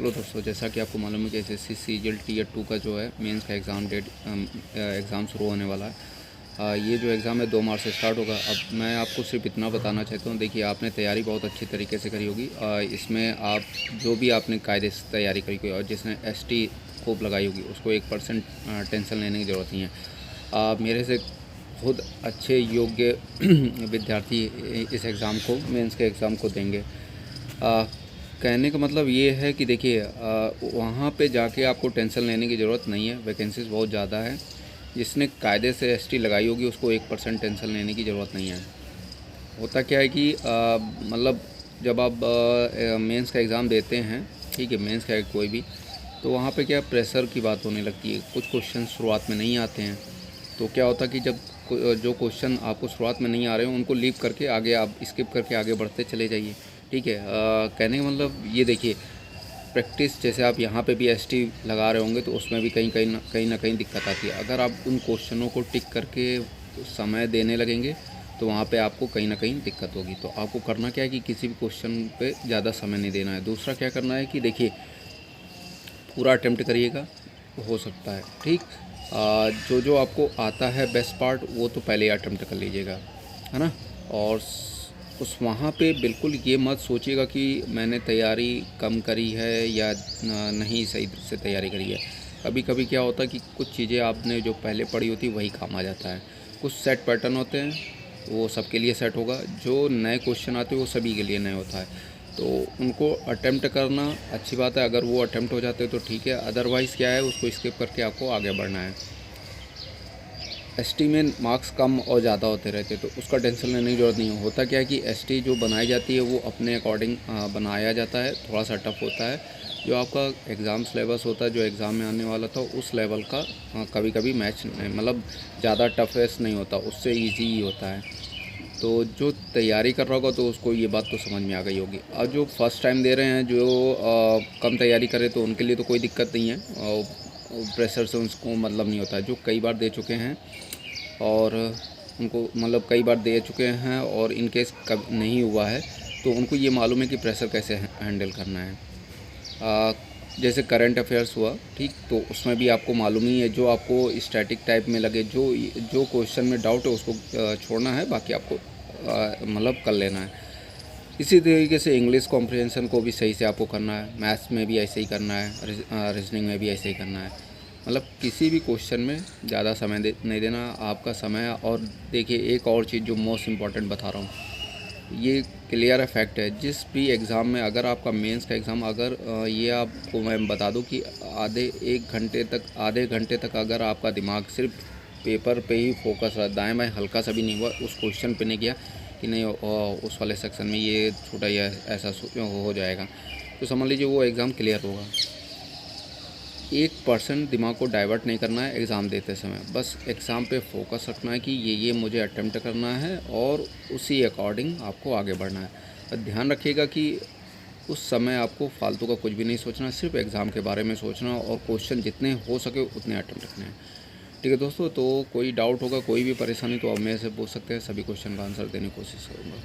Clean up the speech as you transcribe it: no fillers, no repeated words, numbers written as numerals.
Hello दोस्तों, जैसा कि आपको मालूम है कि एसएससी सीजीएल टीयर 2 का जो है मेंस का एग्ज़ाम शुरू होने वाला है। ये जो एग्ज़ाम है 2 मार्च से स्टार्ट होगा। अब मैं आपको सिर्फ इतना बताना चाहता हूँ, देखिए आपने तैयारी बहुत अच्छी तरीके से करी होगी। इसमें आप जो भी आपने कायदे से तैयारी करी होगी और जिसने एसटी खूब लगाई होगी उसको 1% टेंशन लेने की ज़रूरत नहीं है। मेरे से खुद अच्छे योग्य विद्यार्थी इस एग्ज़ाम को मेंस के एग्ज़ाम को देंगे। कहने का मतलब ये है कि देखिए वहाँ पे जाके आपको टेंशन लेने की ज़रूरत नहीं है। वैकेंसीज़ बहुत ज़्यादा है। जिसने कायदे से एसटी लगाई होगी उसको 1% टेंशन लेने की ज़रूरत नहीं है। होता क्या है कि मतलब जब आप मेंस का एग्ज़ाम देते हैं, ठीक है, मेंस का कोई भी, तो वहाँ पे क्या प्रेशर की बात होने लगती है। कुछ क्वेश्चन शुरुआत में नहीं आते हैं, तो क्या होता है कि जब जो क्वेश्चन आपको शुरुआत में नहीं आ रहे हो उनको लीव करके आगे आप स्किप करके आगे बढ़ते चले जाइए, ठीक है। कहने का मतलब ये देखिए, प्रैक्टिस जैसे आप यहाँ पे भी एसटी लगा रहे होंगे तो उसमें भी कहीं ना कहीं दिक्कत आती है। अगर आप उन क्वेश्चनों को टिक करके समय देने लगेंगे तो वहाँ पे आपको कहीं ना कहीं दिक्कत होगी। तो आपको करना क्या है कि किसी भी क्वेश्चन पे ज़्यादा समय नहीं देना है। दूसरा क्या करना है कि देखिए पूरा अटेम्प्ट करिएगा, हो सकता है, ठीक। जो जो आपको आता है बेस्ट पार्ट वो तो पहले ही अटेम्प्ट कर लीजिएगा, है ना। और उस वहाँ पे बिल्कुल ये मत सोचिएगा कि मैंने तैयारी कम करी है या नहीं सही से तैयारी करी है। कभी कभी क्या होता है कि कुछ चीज़ें आपने जो पहले पढ़ी होती वही काम आ जाता है। कुछ सेट पैटर्न होते हैं, वो सबके लिए सेट होगा। जो नए क्वेश्चन आते हैं वो सभी के लिए नए होता है, तो उनको अटेम्प्ट करना अच्छी बात है। अगर वो अटेम्प्ट हो जाते हैं तो ठीक है, अदरवाइज़ क्या है उसको स्किप करके आपको आगे बढ़ना है। एसटी में मार्क्स कम और ज़्यादा होते रहते हैं तो उसका टेंशन लेने की ज़रूरत नहीं है। होता क्या है कि एसटी जो बनाई जाती है वो अपने अकॉर्डिंग बनाया जाता है, थोड़ा सा टफ होता है। जो आपका एग्ज़ाम सिलेबस होता है जो एग्ज़ाम में आने वाला था उस लेवल का कभी कभी मैच मतलब ज़्यादा टफेस्ट नहीं होता, उससे ईजी ही होता है। तो जो तैयारी कर रहा होगा तो उसको ये बात तो समझ में आ गई होगी। और जो फर्स्ट टाइम दे रहे हैं, जो कम तैयारी करे तो उनके लिए तो कोई दिक्कत नहीं है, प्रेशर से उसको मतलब नहीं होता है। जो कई बार दे चुके हैं और उनको मतलब कई बार दे चुके हैं और इन केस कब नहीं हुआ है तो उनको ये मालूम है कि प्रेशर कैसे हैंडल करना है। जैसे करंट अफेयर्स हुआ, ठीक, तो उसमें भी आपको मालूम ही है। जो आपको स्टैटिक टाइप में लगे, जो जो क्वेश्चन में डाउट है उसको छोड़ना है, बाकी आपको मतलब कर लेना है। इसी तरीके से इंग्लिश कॉम्प्रिहेंशन को भी सही से आपको करना है, मैथ्स में भी ऐसे ही करना है, रीजनिंग में भी ऐसे ही करना है। मतलब किसी भी क्वेश्चन में ज़्यादा समय नहीं देना आपका समय। और देखिए एक और चीज़ जो मोस्ट इम्पॉर्टेंट बता रहा हूँ, ये क्लियर है, फैक्ट है। जिस भी एग्ज़ाम में अगर आपका मेंस का एग्ज़ाम अगर ये आपको मैं बता दूं कि आधे घंटे तक अगर आपका दिमाग सिर्फ पेपर पे ही फोकस रहा, दाएं बाएं हल्का सा भी नहीं हुआ, उस क्वेश्चन पे नहीं गया कि नहीं उस वाले सेक्शन में ये छोटा या ऐसा हो जाएगा, तो समझ लीजिए वो एग्ज़ाम क्लियर होगा। 1% दिमाग को डाइवर्ट नहीं करना है एग्ज़ाम देते समय, बस एग्ज़ाम पे फोकस रखना है कि ये मुझे अटेम्प्ट करना है और उसी अकॉर्डिंग आपको आगे बढ़ना है। और ध्यान रखिएगा कि उस समय आपको फालतू का कुछ भी नहीं सोचना, सिर्फ एग्ज़ाम के बारे में सोचना और क्वेश्चन जितने हो सके उतने अटेम्प्ट करने हैं। ठीक है दोस्तों, तो कोई डाउट होगा, कोई भी परेशानी तो आप मेरे से पूछ सकते हैं, सभी क्वेश्चन का आंसर देने की कोशिश करूँगा।